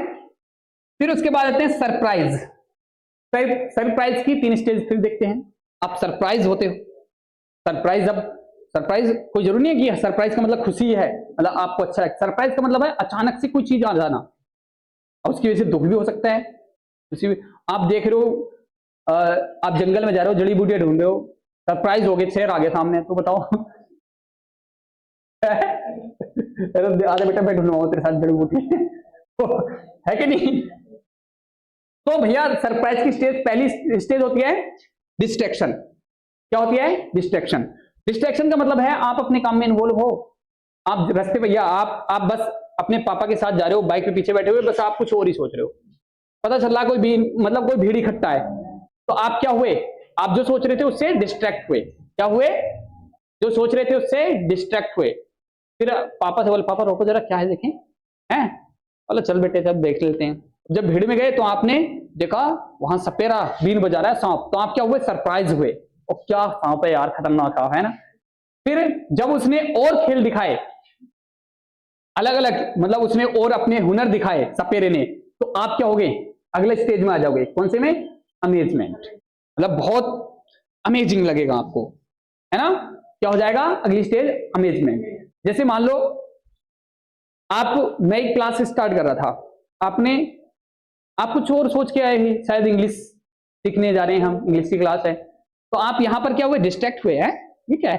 Speaker 1: फिर उसके बाद आते हैं सरप्राइज। सरप्राइज की तीन स्टेज फिर देखते हैं। आप सरप्राइज होते हो, सरप्राइज कोई जरूरी नहीं है कि सरप्राइज का मतलब खुशी है, मतलब आपको अच्छा है। सरप्राइज का मतलब है अचानक से कोई चीज आ जाना, और उसकी वजह से दुख भी हो सकता है। आप देख रहे हो, आप जंगल में जा रहे हो, जड़ी बूटियां ढूंढ रहे हो, सरप्राइज हो गए शेर आ गया सामने, तो बताओ आधे बेटा मैं ढूंढवाऊं तेरे साथ जड़ी बूटी है कि नहीं। तो भैया सरप्राइज की स्टेज, पहली स्टेज होती है डिस्ट्रैक्शन। क्या होती है, डिस्ट्रैक्शन। डिस्ट्रैक्शन का मतलब है आप अपने काम में इन्वॉल्व हो, आप रास्ते पे, या आप बस अपने पापा के साथ जा रहे हो, बाइक पे पीछे बैठे हुए, बस आप कुछ और ही सोच रहे हो, पता चला कोई भीड़ इकट्ठा है, तो आप क्या हुए, आप जो सोच रहे थे उससे डिस्ट्रैक्ट हुए। क्या हुए, जो सोच रहे थे उससे डिस्ट्रैक्ट हुए। फिर पापा से बोले, पापा रोको जरा, क्या है देखें, हैं, बोले चल बेटे जब देख लेते हैं। जब भीड़ में गए तो आपने देखा वहां सपेरा बीन बजा रहा है, सांप, तो आप क्या हुए, सरप्राइज हुए, और क्या सांप है यार, खतरनाक है ना। फिर जब उसने और खेल दिखाए अलग अलग, मतलब उसने और अपने हुनर दिखाए सपेरे ने, तो आप क्या होगे, अगले स्टेज में आ जाओगे, कौन से में, अमेजमेंट, मतलब बहुत अमेजिंग लगेगा आपको, है ना। क्या हो जाएगा, अगली स्टेज अमेजमेंट। जैसे मान लो मैं एक क्लास स्टार्ट कर रहा था, आप कुछ और सोच के आए हैं, शायद इंग्लिश सीखने जा रहे हैं हम, इंग्लिश की क्लास है, तो आप यहां पर क्या हुए, डिस्ट्रैक्ट हुए, हैं, ठीक है,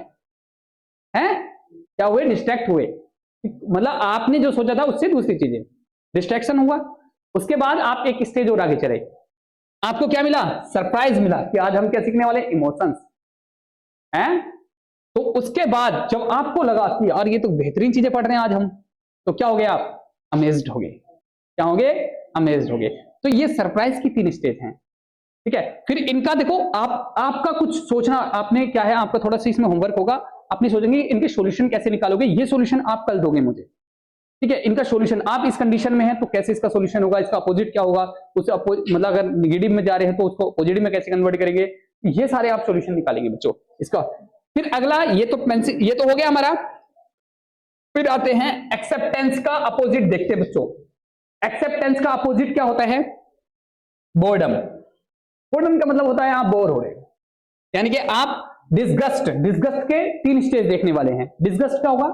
Speaker 1: क्या हुए, डिस्ट्रैक्ट हुए, मतलब आपने जो सोचा था उससे दूसरी चीजें, डिस्ट्रैक्शन हुआ। उसके बाद आप एक स्टेज और आगे चले, आपको क्या मिला, सरप्राइज मिला कि आज हम क्या सीखने वाले, इमोशंस, हैं। तो उसके बाद जब आपको लगा कि यार ये तो बेहतरीन चीजें पढ़ रहे हैं आज हम, तो क्या हो गया, आप अमेज्ड हो गए, क्या हो गए, अमेज्ड हो गए। तो ये सरप्राइज की तीन स्टेज हैं, ठीक है। फिर इनका देखो, आपका कुछ सोचना, आपने क्या है, आपका थोड़ा सा इसमें होमवर्क होगा, अपनी सोचेंगे इनके सॉल्यूशन कैसे निकालोगे, ये सॉल्यूशन आप कल दोगे मुझे, ठीक है। इनका सॉल्यूशन, आप इस कंडीशन में है तो कैसे इसका सॉल्यूशन होगा, इसका अपोजिट क्या होगा, उसे मतलब अगर नेगेटिव में जा रहे हैं तो उसको पॉजिटिव में कैसे कन्वर्ट करेंगे, ये सारे आप सॉल्यूशन निकालेंगे बच्चों इसका। फिर अगला, ये तो हो गया हमारा। फिर आते हैं एक्सेप्टेंस का अपोजिट देखते हैं बच्चों। एक्सेप्टेंस का अपोजिट क्या होता है, बोर्डम। बोर्डम का मतलब होता है आप बोर हो रहे हो, यानी कि आप डिसगस्ट, डिसगस्ट के 3 स्टेज देखने वाले हैं। डिसगस्ट क्या होगा?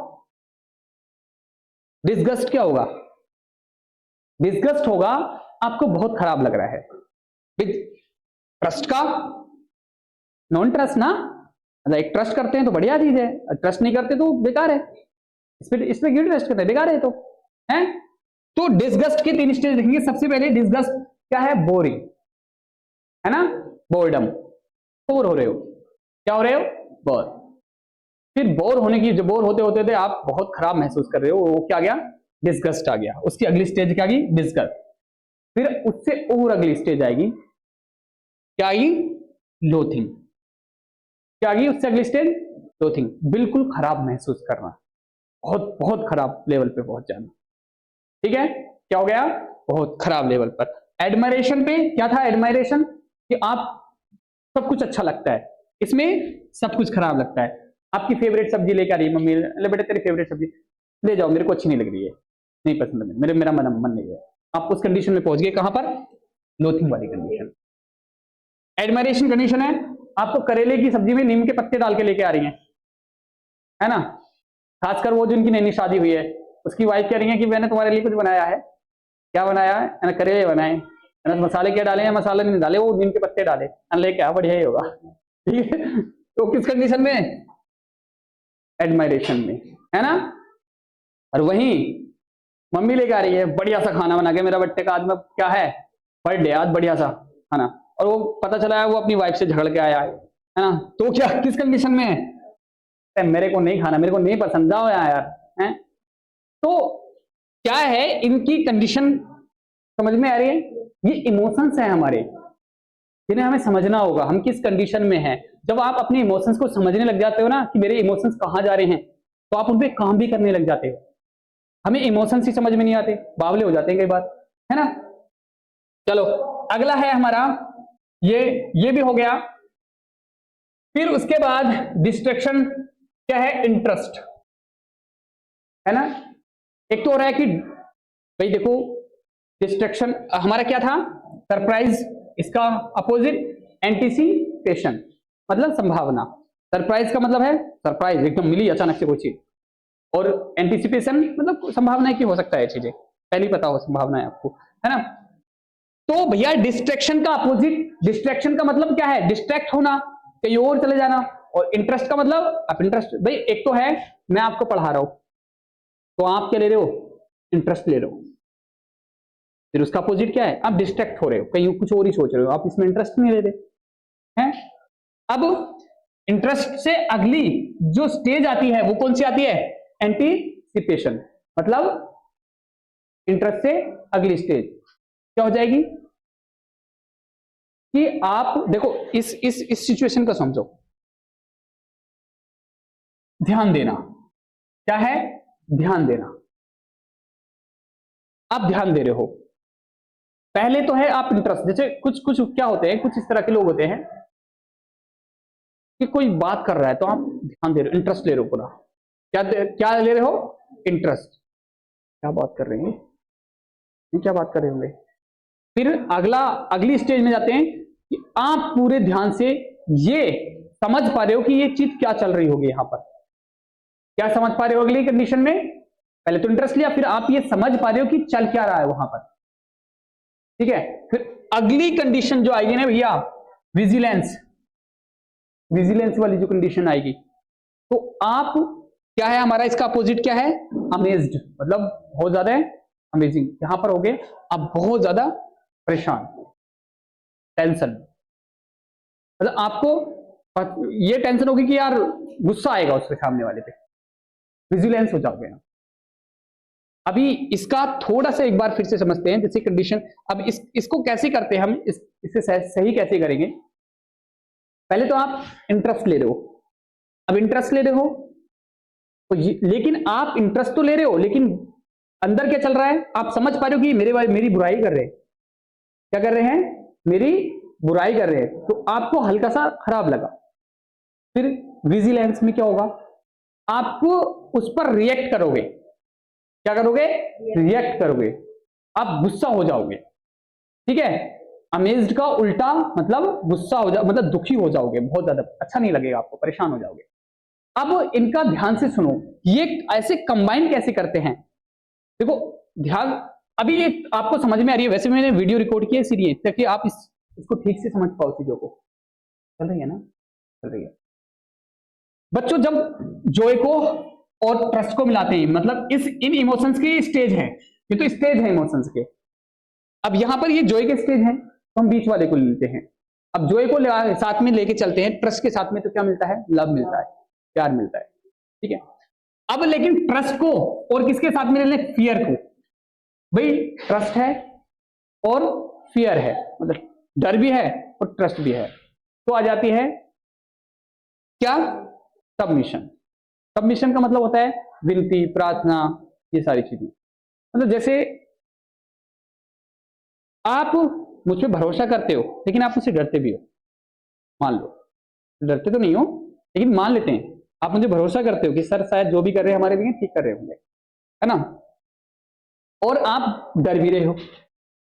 Speaker 1: डिसगस्ट क्या होगा? डिसगस्ट होगा आपको बहुत खराब लग रहा है। ट्रस्ट का नॉन ट्रस्ट ना, मतलब एक ट्रस्ट करते हैं तो बढ़िया चीज है, ट्रस्ट नहीं करते तो बेकार है। इसमें क्यों ट्रस्ट करते हैं? बेकार है तो है। तो डिसगस्ट के 3 स्टेज देखेंगे। सबसे पहले डिसगस्ट क्या है? बोरिंग है ना, बोर्डम, बोर हो रहे हो। क्या हो रहे हो? बोर। फिर बोर होने की, जो बोर होते होते थे आप बहुत खराब महसूस कर रहे हो, वो क्या आ गया? डिसगस्ट आ गया। उसकी अगली स्टेज क्या आएगी? डिसगस्ट। फिर उससे और अगली स्टेज आएगी, क्या आएगी? लोथिंग। क्या आएगी उससे अगली स्टेज? लोथिंग। बिल्कुल खराब महसूस करना, बहुत बहुत खराब लेवल पे पहुंच जाना। ठीक है, क्या हो गया? बहुत खराब लेवल पर। एडमायरेशन पे क्या था? एडमायरेशन कि आप सब कुछ अच्छा लगता है, इसमें सब कुछ खराब लगता है। आपकी फेवरेट सब्जी लेकर आ रही है मम्मी, ले बेटा तेरी फेवरेट सब्जी ले जाओ, मेरे को अच्छी नहीं लग रही है, नहीं पसंद है, मेरा मन नहीं है। आप उस कंडीशन में पहुंच गए, कहां पर? लोथिंग वाली कंडीशन। एडमायरेशन कंडीशन है, आपको करेले की सब्जी में नीम के पत्ते डाल के लेके आ रही है ना। खासकर वो जिनकी नई शादी हुई है, उसकी वाइफ कह रही है कि मैंने तुम्हारे लिए कुछ बनाया है। क्या बनाया है? करेले बनाए। मसाले क्या डाले हैं? मसाले नहीं डाले, वो नीम के पत्ते डाले। लेके आ, बढ़िया ही होगा। ठीक है, तो किस कंडीशन में? एडमायरेशन में, है ना। और वहीं मम्मी लेके आ रही है बढ़िया सा खाना बना के, मेरा बच्चे का आज में क्या है? बर्थडे, आज बढ़िया सा खाना। और वो पता चला है वो अपनी वाइफ से झगड़ के आया है ना। तो क्या किस कंडीशन में है? मेरे को नहीं खाना, मेरे को नहीं पसंद, जाओ यार, है। तो क्या है इनकी कंडीशन, समझ में आ रही है? ये इमोशंस हैं हमारे, जिन्हें हमें समझना होगा हम किस कंडीशन में हैं। जब आप अपने इमोशंस को समझने लग जाते हो ना कि मेरे इमोशंस कहां जा रहे हैं, तो आप उन पे काम भी करने लग जाते हो। हमें इमोशंस ही समझ में नहीं आते, बावले हो जाते हैं कई बार, है ना। चलो अगला है हमारा, ये भी हो गया। फिर उसके बाद डिस्ट्रैक्शन क्या है? इंटरेस्ट, है ना। एक तो हो रहा है कि भाई देखो, डिस्ट्रैक्शन हमारा क्या था? सरप्राइज। इसका अपोजिट एंटीसिपेशन, मतलब संभावना। सरप्राइज का मतलब है सरप्राइज, एकदम मिली अचानक से कोई चीज, और एंटीसिपेशन मतलब संभावना है कि हो सकता है चीजें पहले पता हो, संभावना है आपको, है ना। तो भैया डिस्ट्रैक्शन का अपोजिट, डिस्ट्रैक्शन का मतलब क्या है? डिस्ट्रैक्ट होना, कहीं और चले जाना। और इंटरेस्ट का मतलब, आप इंटरेस्ट, भाई एक तो है मैं आपको पढ़ा रहा हूं, तो आप क्या ले रहे हो? इंटरेस्ट ले रहे हो। फिर उसका अपोजिट क्या है? आप डिस्ट्रैक्ट हो रहे हो, कहीं कुछ और ही सोच रहे हो, आप इसमें इंटरेस्ट नहीं ले रहे हैं। अब इंटरेस्ट से अगली जो स्टेज आती है वो कौन सी आती है? एंटीसिपेशन। मतलब इंटरेस्ट से अगली स्टेज क्या हो जाएगी कि आप देखो इस सिचुएशन को समझो, ध्यान देना। क्या है? ध्यान देना। आप ध्यान दे रहे हो, पहले तो है आप इंटरेस्ट, जैसे कुछ कुछ क्या होते हैं, कुछ इस तरह के लोग होते हैं कि कोई बात कर रहा है तो आप ध्यान दे रहे हो, इंटरेस्ट ले रहे हो पूरा। क्या ले रहे हो? इंटरेस्ट। क्या बात कर रहे हैं, क्या बात कर रहे होंगे। फिर अगली स्टेज में जाते हैं कि आप पूरे ध्यान से ये समझ पा रहे हो कि ये चीज क्या चल रही होगी यहां पर। क्या समझ पा रहे हो अगली कंडीशन में? पहले तो इंटरेस्ट लिया, फिर आप ये समझ पा रहे हो कि चल क्या रहा है वहां पर। ठीक है, फिर अगली कंडीशन जो आएगी ना भैया, विजिलेंस। विजिलेंस वाली जो कंडीशन आएगी, तो आप क्या है हमारा, इसका अपोजिट क्या है? अमेज्ड, मतलब बहुत ज्यादा अमेजिंग। यहां पर हो गए आप बहुत ज्यादा परेशान, टेंशन, मतलब आपको ये टेंशन होगी कि यार गुस्सा आएगा उसके सामने वाले पे, विजिलेंस हो जाओगे। अभी इसका थोड़ा सा एक बार फिर से समझते हैं, जैसे कंडीशन। अब इसको कैसे करते हैं हम, इसे सही कैसे करेंगे? पहले तो आप इंटरेस्ट ले रहे हो, अब इंटरेस्ट ले रहे हो तो लेकिन आप इंटरेस्ट तो ले रहे हो, लेकिन अंदर क्या चल रहा है? आप समझ पा रहे हो कि मेरी बुराई कर रहे हैं। क्या कर रहे हैं? मेरी बुराई कर रहे हैं, तो आपको हल्का सा खराब लगा। फिर विजिलेंस में क्या होगा? आपको उस पर रिएक्ट करोगे। क्या करोगे? रिएक्ट करोगे, आप गुस्सा हो जाओगे। ठीक है, अमेज्ड का उल्टा मतलब गुस्सा हो जा, मतलब दुखी हो जाओगे, बहुत ज्यादा अच्छा नहीं लगेगा आपको, परेशान हो जाओगे। अब इनका ध्यान से सुनो, ये ऐसे कंबाइन कैसे करते हैं, देखो ध्यान, अभी ये आपको समझ में आ रही है, वैसे मैंने वीडियो रिकॉर्ड किया इसीलिए ताकि आप इसको ठीक से समझ पाओ चीजों को। चल रही है ना, चल रही है बच्चों। जब जॉय को और ट्रस्ट को मिलाते हैं, मतलब इन इमोशंस की स्टेज है, ये तो स्टेज है इमोशंस के। अब यहां पर ये जॉय के स्टेज है, तो हम बीच वाले को लेते हैं। अब जॉय को साथ में लेके चलते हैं, ट्रस्ट के साथ में तो क्या मिलता है, लव मिलता है, प्यार मिलता है, ठीक है। अब लेकिन ट्रस्ट को और किसके साथ में ले लें, फियर को। भाई ट्रस्ट है और फियर है, मतलब डर भी है और ट्रस्ट भी है, तो आ जाती है क्या, सबमिशन। सबमिशन का मतलब होता है विनती, प्रार्थना, ये सारी चीजें। मतलब जैसे आप मुझ पर भरोसा करते हो लेकिन आप मुझसे डरते भी हो, मान लो, डरते तो नहीं हो लेकिन मान लेते हैं, आप मुझे भरोसा करते हो कि सर शायद जो भी कर रहे हैं हमारे लिए ठीक कर रहे होंगे, है ना, और आप डर भी रहे हो,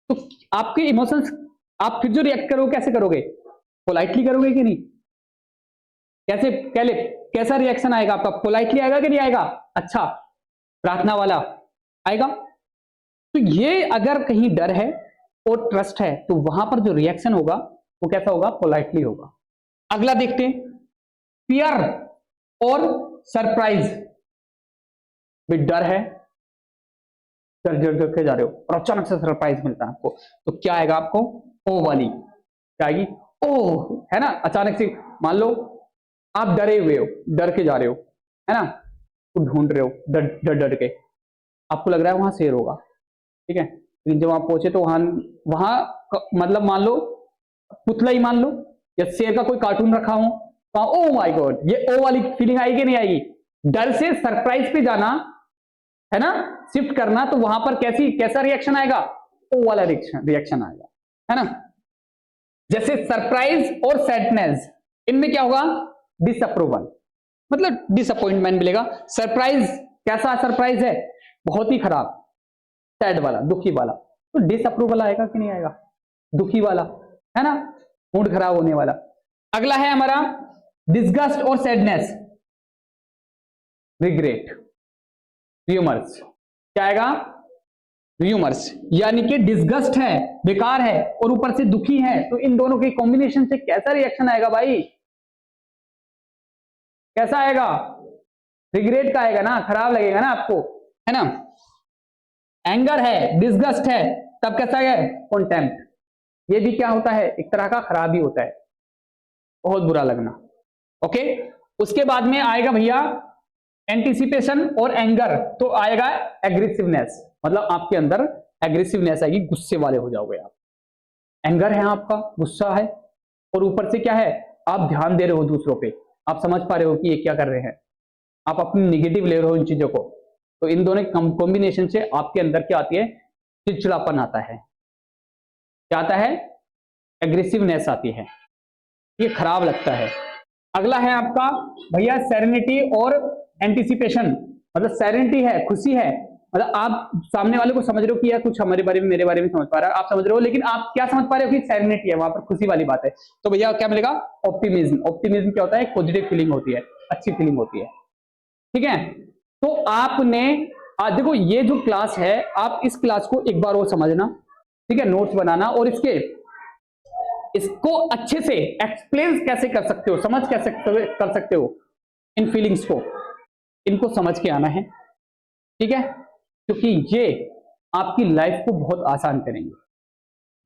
Speaker 1: तो आपके इमोशंस, आप फिर जो रिएक्ट करोगे कैसे करोगे, पोलाइटली करोगे कि नहीं, कैसे कैसा रिएक्शन आएगा आपका, पोलाइटली आएगा कि नहीं आएगा, अच्छा प्रार्थना वाला आएगा। तो ये अगर कहीं डर है और ट्रस्ट है तो वहां पर जो रिएक्शन होगा वो कैसा होगा, पोलाइटली होगा। अगला देखते हैं, फियर और सरप्राइज। भी डर है, डर डर डर के जा रहे हो और अचानक से सरप्राइज मिलता है आपको, तो क्या आएगा आपको, ओ वाली क्या आएगी, ओ, है ना, अचानक से मान लो आप डरे हुए हो, डर के जा रहे हो, है ना, तो ढूंढ रहे हो डर डर डर के, आपको लग रहा है वहां शेर होगा, ठीक है, लेकिन जब आप पहुंचे तो वहां मतलब मान लो पुतला ही मान लो या शेर का कोई कार्टून रखा हो, तो ओ माय गॉड, ये ओ वाली फीलिंग आएगी कि नहीं आएगी, डर से सरप्राइज पे जाना, है ना, शिफ्ट करना, तो वहां पर कैसा रिएक्शन आएगा, ओ वाला रिएक्शन आएगा, है ना। जैसे सरप्राइज और सैडनेस, इनमें क्या होगा, डिसअप्रूवल, मतलब डिसअपॉइंटमेंट मिलेगा। सरप्राइज कैसा सरप्राइज है, बहुत ही खराब, सैड वाला, दुखी वाला, तो डिसअप्रूवल आएगा कि नहीं आएगा, दुखी वाला, है ना, मूड खराब होने वाला। अगला है हमारा डिसगस्ट और सैडनेस, रिग्रेट, र्यूमर्स, क्या आएगा, र्यूमर्स, यानी कि डिसगस्ट है, बेकार है, और ऊपर से दुखी है, तो इन दोनों के कॉम्बिनेशन से कैसा रिएक्शन आएगा भाई, कैसा आएगा, रिग्रेट का आएगा ना, खराब लगेगा ना आपको, है ना। एंगर है, डिसगस्ट है, तब कैसा है, कॉन्टेम्प्ट, ये भी क्या होता है, एक तरह का खराब ही होता है, बहुत बुरा लगना, ओके। उसके बाद में आएगा भैया एंटिसिपेशन और एंगर, तो आएगा एग्रेसिवनेस, मतलब आपके अंदर एग्रेसिवनेस आएगी, गुस्से वाले हो जाओगे आप, एंगर है आपका, गुस्सा है, और ऊपर से क्या है, आप ध्यान दे रहे हो दूसरों पे, आप समझ पा रहे हो कि ये क्या कर रहे हैं, आप अपनी निगेटिव ले रहे हो इन चीजों को, तो इन दोनों कॉम्बिनेशन से आपके अंदर क्या आती है, चिड़चिड़ापन आता है, क्या आता है, एग्रेसिवनेस आती है, ये खराब लगता है। अगला है आपका भैया सेरेनिटी और एंटिसिपेशन, मतलब सेरेनिटी है, खुशी है, मतलब आप सामने वाले को समझ रहे हो कि यार कुछ हमारे बारे में, मेरे बारे में समझ पा रहा है, आप समझ रहे हो, लेकिन आप क्या समझ पा रहे हो कि सेरेनिटी है, वहां पर खुशी वाली बात है, तो भैया क्या मिलेगा, ऑप्टिमिज्म। ऑप्टिमिज्म क्या होता है, पॉजिटिव फीलिंग होती है, अच्छी फीलिंग होती है, ठीक है। तो आपने आज देखो ये जो क्लास है, आप इस क्लास को एक बार और समझना, ठीक है, नोट्स बनाना, और इसको अच्छे से एक्सप्लेन कैसे कर सकते हो, समझ कैसे कर सकते हो, इन फीलिंग्स को, इनको समझ के आना है, ठीक है, क्योंकि ये आपकी लाइफ को बहुत आसान करेंगे।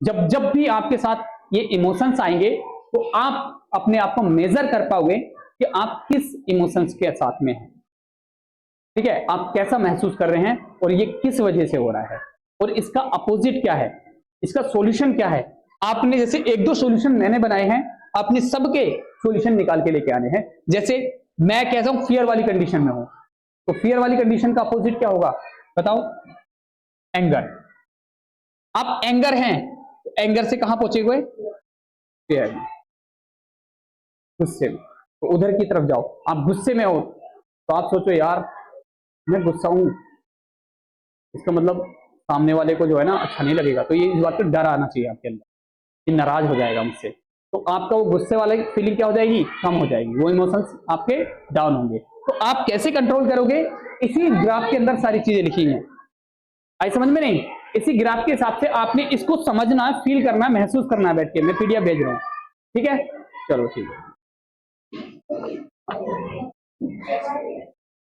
Speaker 1: जब जब भी आपके साथ ये इमोशंस आएंगे तो आप अपने आप को मेजर कर पाओगे कि आप किस इमोशंस के साथ में हैं, ठीक है, आप कैसा महसूस कर रहे हैं और ये किस वजह से हो रहा है, और इसका अपोजिट क्या है, इसका सॉल्यूशन क्या है। आपने जैसे एक दो सॉल्यूशन मैंने बनाए हैं, आपने सबके सॉल्यूशन निकाल के लेके आने हैं। जैसे मैं कहता हूं फियर वाली कंडीशन में हूं, तो फियर वाली कंडीशन का अपोजिट क्या होगा बताओ, एंगर। आप एंगर हैं, तो एंगर से कहां पहुंचे हुए, फियर में, गुस्से में, तो उधर की तरफ जाओ। आप गुस्से में हो तो आप सोचो यार मैं गुस्सा हूं, इसका मतलब सामने वाले को जो है ना अच्छा नहीं लगेगा, तो ये इस बात पर डर आना चाहिए आपके अंदर, कि नाराज हो जाएगा मुझसे, तो आपका वो गुस्से वाला फीलिंग क्या हो जाएगी, कम हो जाएगी, वो इमोशंस आपके डाउन होंगे। तो आप कैसे कंट्रोल करोगे, इसी ग्राफ के अंदर सारी चीजें लिखी हैं। आई समझ में नहीं? इसी ग्राफ के हिसाब से आपने इसको समझना, फील करना, महसूस करना बैठ के। मैं पीडीएफ भेज रहा हूँ, ठीक है? चलो ठीक है।